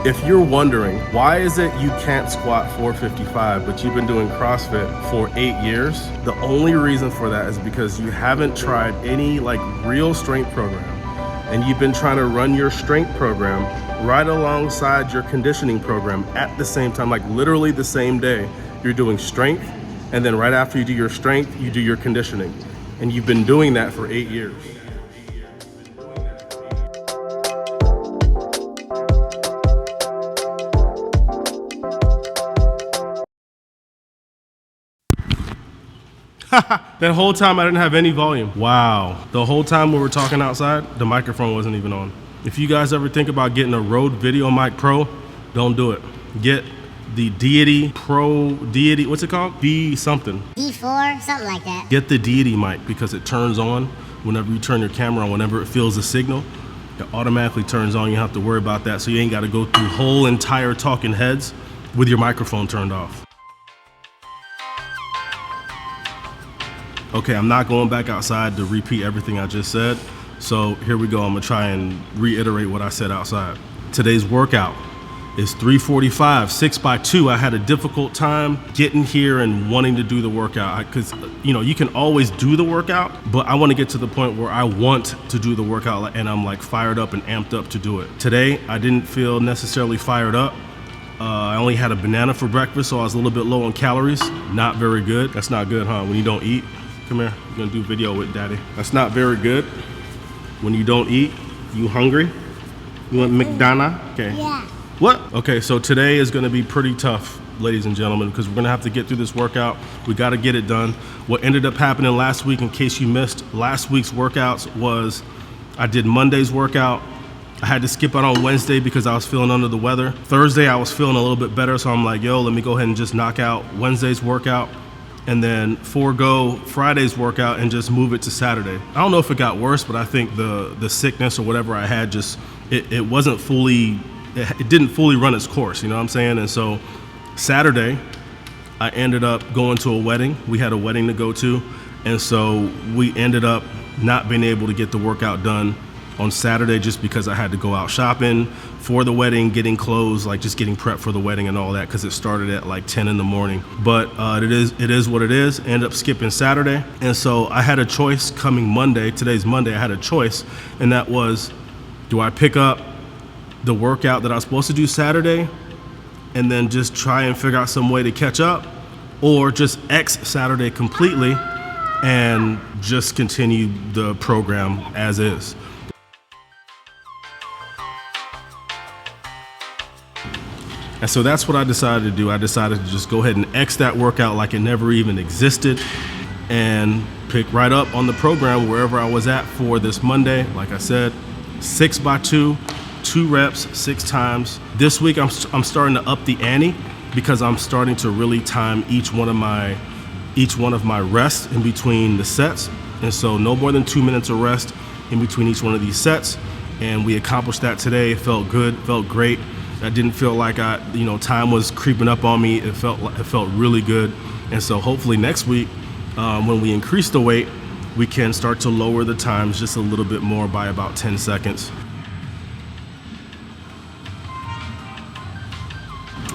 If you're wondering, why is it you can't squat 455, but you've been doing CrossFit for 8 years? The only reason for that is because you haven't tried any like real strength program, and you've been trying to run your strength program right alongside your conditioning program at the same time, like literally the same day. You're doing strength, and then right after you do your strength, you do your conditioning. And you've been doing that for 8 years. That whole time I didn't have any volume. Wow. The whole time we were talking outside, the microphone wasn't even on. If you guys ever think about getting a Rode VideoMic Pro, don't do it. Get the Deity Pro, Deity, what's it called? D something. D4, something like that. Get the Deity mic because it turns on whenever you turn your camera on, whenever it feels the signal. It automatically turns on. You don't have to worry about that, so you ain't got to go through whole entire talking heads with your microphone turned off. Okay, I'm not going back outside to repeat everything I just said. So here we go. I'm gonna try and reiterate what I said outside. Today's workout is 345, 6x2. I had a difficult time getting here and wanting to do the workout because you know, you can always do the workout, but I want to get to the point where I want to do the workout and I'm like fired up and amped up to do it. Today, I didn't feel necessarily fired up. I only had a banana for breakfast, so I was a little bit low on calories. Not very good. That's not good, huh? When you don't eat. Come here, we're gonna do video with daddy. That's not very good. When you don't eat, you hungry? You want McDonald's? Okay. Yeah. What? Okay, so today is gonna be pretty tough, ladies and gentlemen, because we're gonna have to get through this workout. We gotta get it done. What ended up happening last week, in case you missed last week's workouts, was I did Monday's workout. I had to skip out on Wednesday because I was feeling under the weather. Thursday, I was feeling a little bit better, so I'm like, yo, let me go ahead and just knock out Wednesday's workout and then forego Friday's workout and just move it to Saturday. I don't know if it got worse, but I think the sickness or whatever I had just, it wasn't fully, it didn't fully run its course, you know what I'm saying? And so Saturday, I ended up going to a wedding. We had a wedding to go to. And so we ended up not being able to get the workout done on Saturday just because I had to go out shopping for the wedding, getting clothes, like just getting prepped for the wedding and all that, because it started at like 10 in the morning. But it is what it is. Ended up skipping Saturday. And so I had a choice coming Monday. Today's Monday. I had a choice, and that was, do I pick up the workout that I was supposed to do Saturday and then just try and figure out some way to catch up, or just X Saturday completely and just continue the program as is? And so that's what I decided to do. I decided to just go ahead and X that workout like it never even existed and pick right up on the program wherever I was at for this Monday. Like I said, 6x2, 2 reps, 6 times. This week I'm starting to up the ante because I'm starting to really time each one of my rests in between the sets. And so no more than 2 minutes of rest in between each one of these sets. And we accomplished that today. It felt good, felt great. I didn't feel like time was creeping up on me. It felt really good. And so hopefully next week, when we increase the weight, we can start to lower the times just a little bit more by about 10 seconds.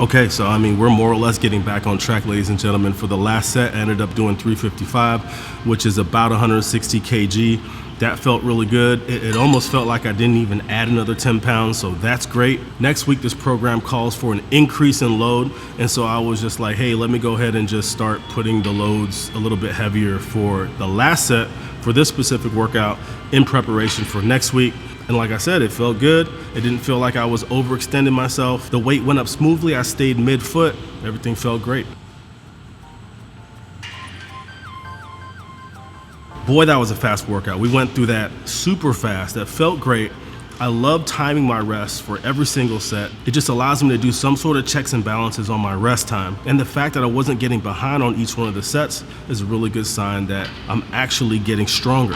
Okay, so I mean, we're more or less getting back on track, ladies and gentlemen. For the last set, I ended up doing 355, which is about 160 kg. That felt really good. It almost felt like I didn't even add another 10 pounds, so that's great. Next week, this program calls for an increase in load, and so I was just like, hey, let me go ahead and just start putting the loads a little bit heavier for the last set for this specific workout in preparation for next week. And like I said, it felt good. It didn't feel like I was overextending myself. The weight went up smoothly. I stayed mid-foot. Everything felt great. Boy, that was a fast workout. We went through that super fast. That felt great. I love timing my rests for every single set. It just allows me to do some sort of checks and balances on my rest time. And the fact that I wasn't getting behind on each one of the sets is a really good sign that I'm actually getting stronger.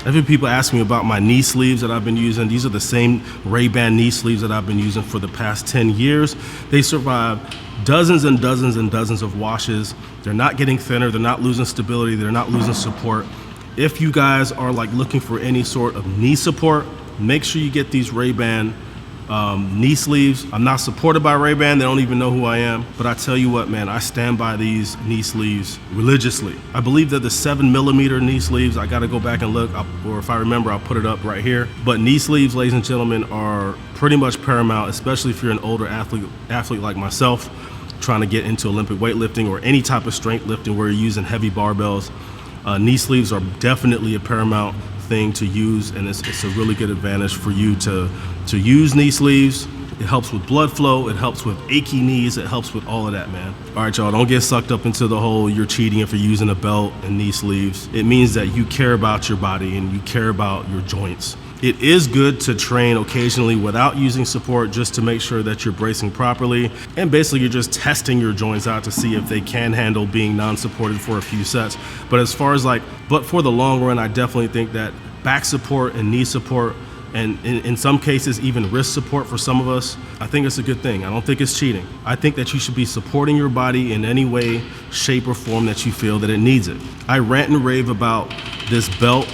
I've had people ask me about my knee sleeves that I've been using. These are the same Ray-Ban knee sleeves that I've been using for the past 10 years. They survive dozens and dozens and dozens of washes. They're not getting thinner, they're not losing stability, they're not losing support. If you guys are like looking for any sort of knee support, make sure you get these Ray-Ban knee sleeves. I'm not supported by Ray-Ban. They don't even know who I am. But I tell you what, man, I stand by these knee sleeves religiously. I believe that the 7mm knee sleeves, I got to go back and look, or if I remember, I'll put it up right here. But knee sleeves, ladies and gentlemen, are pretty much paramount, especially if you're an older athlete like myself, trying to get into Olympic weightlifting or any type of strength lifting where you're using heavy barbells. Knee sleeves are definitely a paramount thing to use, and it's a really good advantage for you to use knee sleeves. It helps with blood flow, it helps with achy knees, it helps with all of that, man. All right, y'all, don't get sucked up into the whole you're cheating if you're using a belt and knee sleeves. It means that you care about your body and you care about your joints. It is good to train occasionally without using support, just to make sure that you're bracing properly. And basically you're just testing your joints out to see if they can handle being non-supported for a few sets. But as far as but for the long run, I definitely think that back support and knee support, and in some cases even wrist support for some of us, I think it's a good thing. I don't think it's cheating. I think that you should be supporting your body in any way, shape, or form that you feel that it needs it. I rant and rave about this belt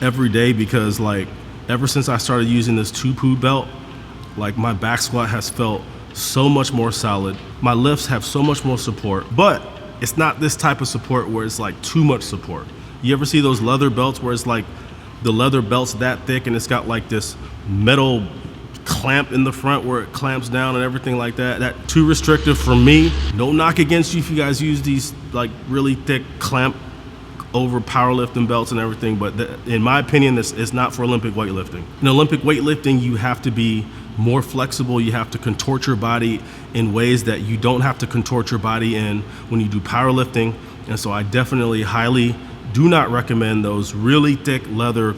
every day because ever since I started using this Tupu belt, my back squat has felt so much more solid. My lifts have so much more support, but it's not this type of support where it's too much support. You ever see those leather belts where it's the leather belt's that thick and it's got this metal clamp in the front where it clamps down and everything like that? That too restrictive for me. No knock against you if you guys use these really thick clamp over powerlifting belts and everything, but in my opinion, this is not for Olympic weightlifting. In Olympic weightlifting, you have to be more flexible. You have to contort your body in ways that you don't have to contort your body in when you do powerlifting. And so I definitely highly do not recommend those really thick leather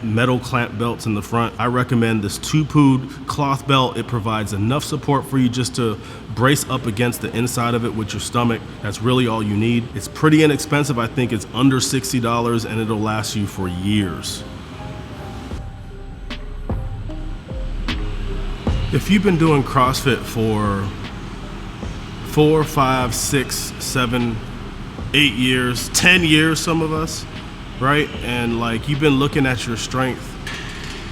metal clamp belts in the front. I recommend this Tupu cloth belt. It provides enough support for you just to brace up against the inside of it with your stomach. That's really all you need. It's pretty inexpensive. I think it's under $60 and it'll last you for years. If you've been doing CrossFit for 4, 5, 6, 7, 8 years, 10 years, some of us, right? And you've been looking at your strength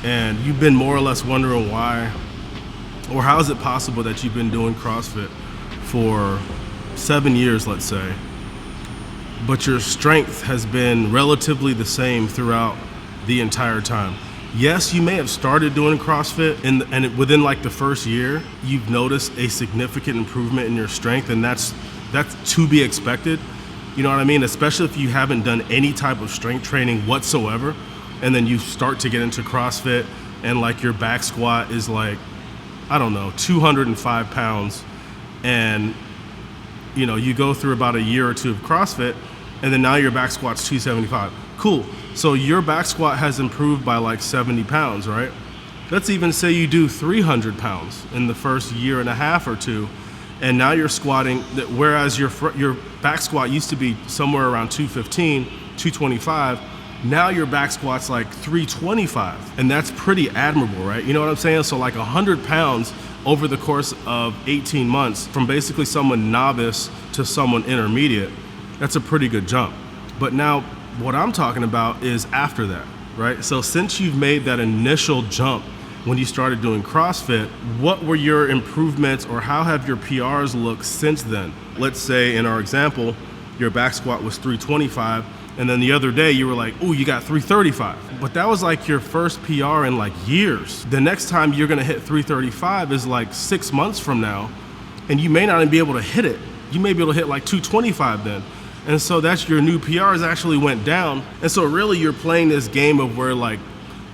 and you've been more or less wondering why, or how is it possible that you've been doing CrossFit for 7 years, let's say, but your strength has been relatively the same throughout the entire time. Yes, you may have started doing CrossFit and within the first year, you've noticed a significant improvement in your strength, and that's to be expected. You know what I mean? Especially if you haven't done any type of strength training whatsoever, and then you start to get into CrossFit and your back squat is 205 pounds, and you go through about a year or two of CrossFit, and then now your back squat's 275. Cool. So your back squat has improved by 70 pounds, right? Let's even say you do 300 pounds in the first year and a half or two, and now you're squatting, whereas your back squat used to be somewhere around 215, 225, now your back squat's 325, and that's pretty admirable, right? You know what I'm saying? So 100 pounds over the course of 18 months from basically someone novice to someone intermediate, that's a pretty good jump. But now what I'm talking about is after that, right? So since you've made that initial jump when you started doing CrossFit, what were your improvements, or how have your PRs looked since then? Let's say in our example, your back squat was 325, and then the other day you were oh, you got 335. But that was your first PR in years. The next time you're gonna hit 335 is 6 months from now, and you may not even be able to hit it. You may be able to hit 225 then. And so that's your new PRs actually went down. And so really you're playing this game of where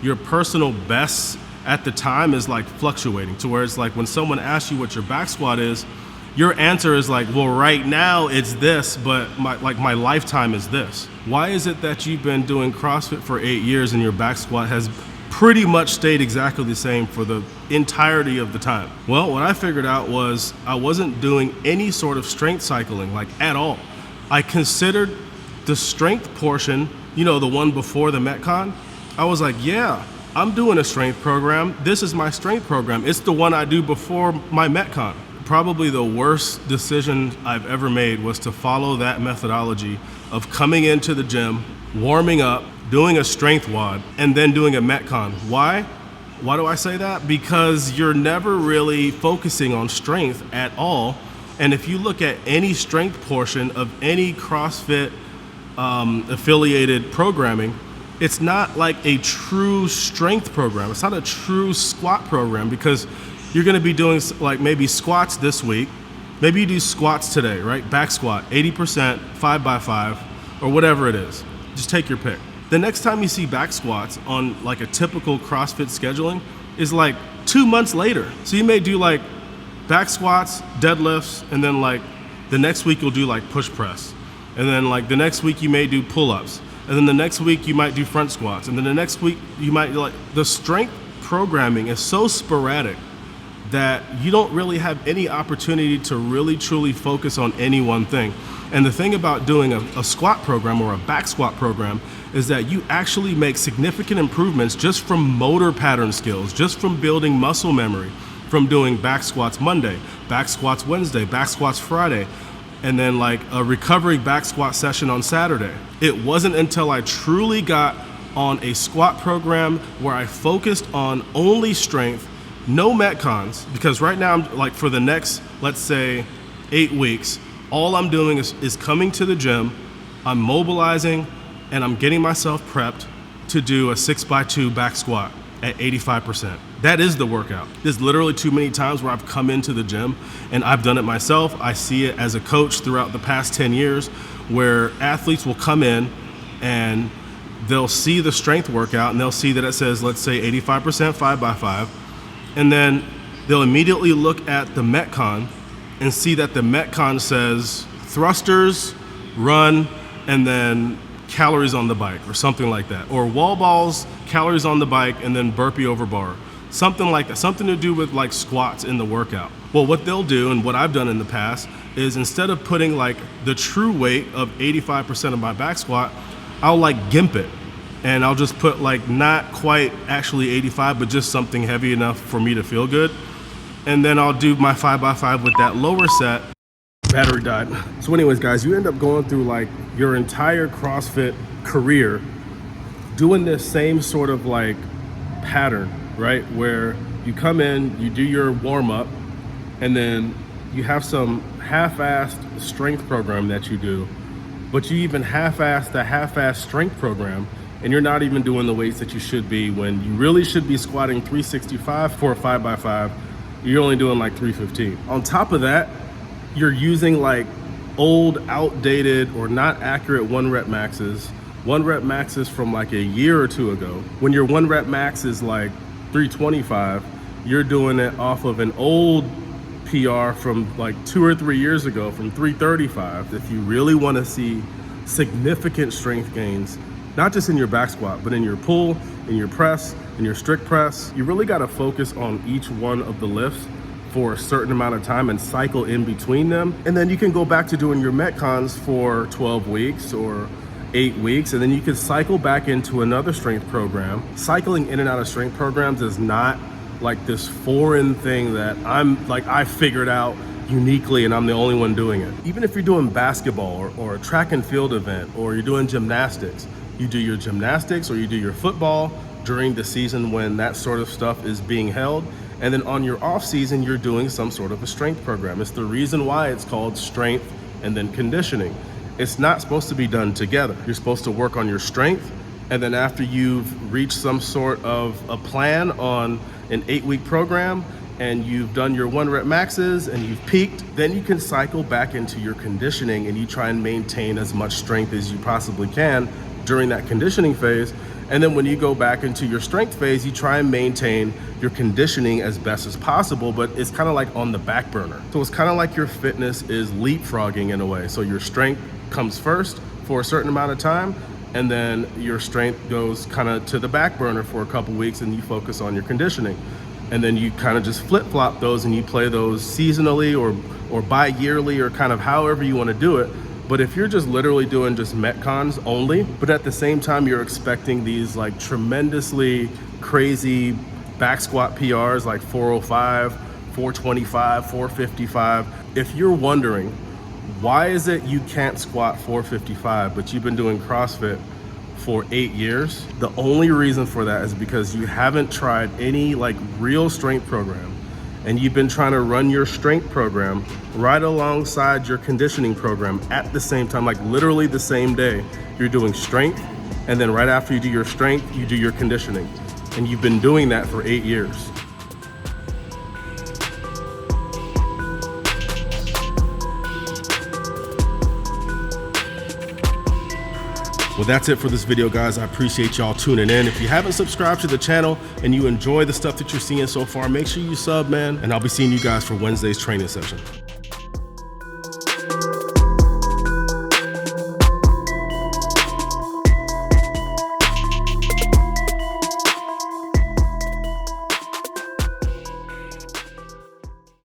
your personal best at the time is fluctuating, to where it's when someone asks you what your back squat is, your answer is well, right now it's this, but my lifetime is this. Why is it that you've been doing CrossFit for 8 years and your back squat has pretty much stayed exactly the same for the entirety of the time? Well, what I figured out was I wasn't doing any sort of strength cycling at all. I considered the strength portion, the one before the Metcon, I was yeah, I'm doing a strength program. This is my strength program. It's the one I do before my Metcon. Probably the worst decision I've ever made was to follow that methodology of coming into the gym, warming up, doing a strength WOD, and then doing a Metcon. Why? Why do I say that? Because you're never really focusing on strength at all. And if you look at any strength portion of any CrossFit affiliated programming, it's not like a true strength program. It's not a true squat program, because you're going to be doing like maybe squats this week. Maybe you do squats today, right? Back squat, 80%, 5x5, or whatever it is. Just take your pick. The next time you see back squats on like a typical CrossFit scheduling is like 2 months later. So you may do like back squats, deadlifts, and then like the next week you'll do like push press. And then like the next week you may do pull-ups. And then the next week you might do front squats. And then the next week you might like, the strength programming is so sporadic that you don't really have any opportunity to really truly focus on any one thing. And the thing about doing a squat program or a back squat program is that you actually make significant improvements just from motor pattern skills, just from building muscle memory, from doing back squats Monday, back squats Wednesday, back squats Friday, and then like a recovery back squat session on Saturday. It wasn't until I truly got on a squat program where I focused on only strength, no metcons, because right now I'm like, for the next, let's say 8 weeks, all I'm doing is coming to the gym, I'm mobilizing, and I'm getting myself prepped to do a 6x2 back squat at 85%. That is the workout. There's literally too many times where I've come into the gym and I've done it myself. I see it as a coach throughout the past 10 years where athletes will come in and they'll see the strength workout and they'll see that it says, let's say 85% 5x5. And then they'll immediately look at the Metcon and see that the Metcon says thrusters, run, and then calories on the bike or something like that. Or wall balls, calories on the bike, and then burpee over bar. Something like that, something to do with like squats in the workout. Well, what they'll do, and what I've done in the past, is instead of putting like the true weight of 85% of my back squat, I'll like gimp it. And I'll just put like not quite actually 85, but just something heavy enough for me to feel good. And then I'll do my 5x5 with that lower set. Battery died. So anyways, guys, you end up going through like your entire CrossFit career doing this same sort of like pattern, right? Where you come in, you do your warm up, and then you have some half-assed strength program that you do, but you even half-assed the half-assed strength program, and you're not even doing the weights that you should be when you really should be squatting 365 for a 5x5. You're only doing like 315. On top of that, you're using like old, outdated, or not accurate 1-rep maxes. 1-rep maxes from like a year or two ago. When your 1-rep max is like 325, you're doing it off of an old PR from like 2 or 3 years ago from 335. If you really want to see significant strength gains, not just in your back squat, but in your pull, in your press, in your strict press, you really got to focus on each one of the lifts for a certain amount of time and cycle in between them. And then you can go back to doing your Metcons for 12 weeks or 8 weeks, and then you can cycle back into another strength program. Cycling in and out of strength programs is not like this foreign thing that I figured out uniquely and I'm the only one doing it. Even if you're doing basketball or a track and field event, or you're doing gymnastics, you do your gymnastics or you do your football during the season when that sort of stuff is being held. And then on your off season, you're doing some sort of a strength program. It's the reason why it's called strength and then conditioning. It's not supposed to be done together. You're supposed to work on your strength, and then after you've reached some sort of a plan on an 8-week program and you've done your 1-rep maxes and you've peaked, then you can cycle back into your conditioning and you try and maintain as much strength as you possibly can during that conditioning phase. And then when you go back into your strength phase, you try and maintain your conditioning as best as possible, but it's kind of like on the back burner. So it's kind of like your fitness is leapfrogging in a way. So your strength comes first for a certain amount of time, and then your strength goes kind of to the back burner for a couple weeks and you focus on your conditioning. And then you kind of just flip-flop those and you play those seasonally or bi-yearly or kind of however you want to do it. But if you're just literally doing just Metcons only, but at the same time you're expecting these like tremendously crazy back squat PRs like 405, 425, 455, if you're wondering, why is it you can't squat 455, but you've been doing CrossFit for 8 years, the only reason for that is because you haven't tried any like real strength program, and you've been trying to run your strength program right alongside your conditioning program at the same time, like literally the same day. You're doing strength, and then right after you do your strength, you do your conditioning. And you've been doing that for 8 years. Well, that's it for this video, guys. I appreciate y'all tuning in. If you haven't subscribed to the channel and you enjoy the stuff that you're seeing so far, make sure you sub, man. And I'll be seeing you guys for Wednesday's training session.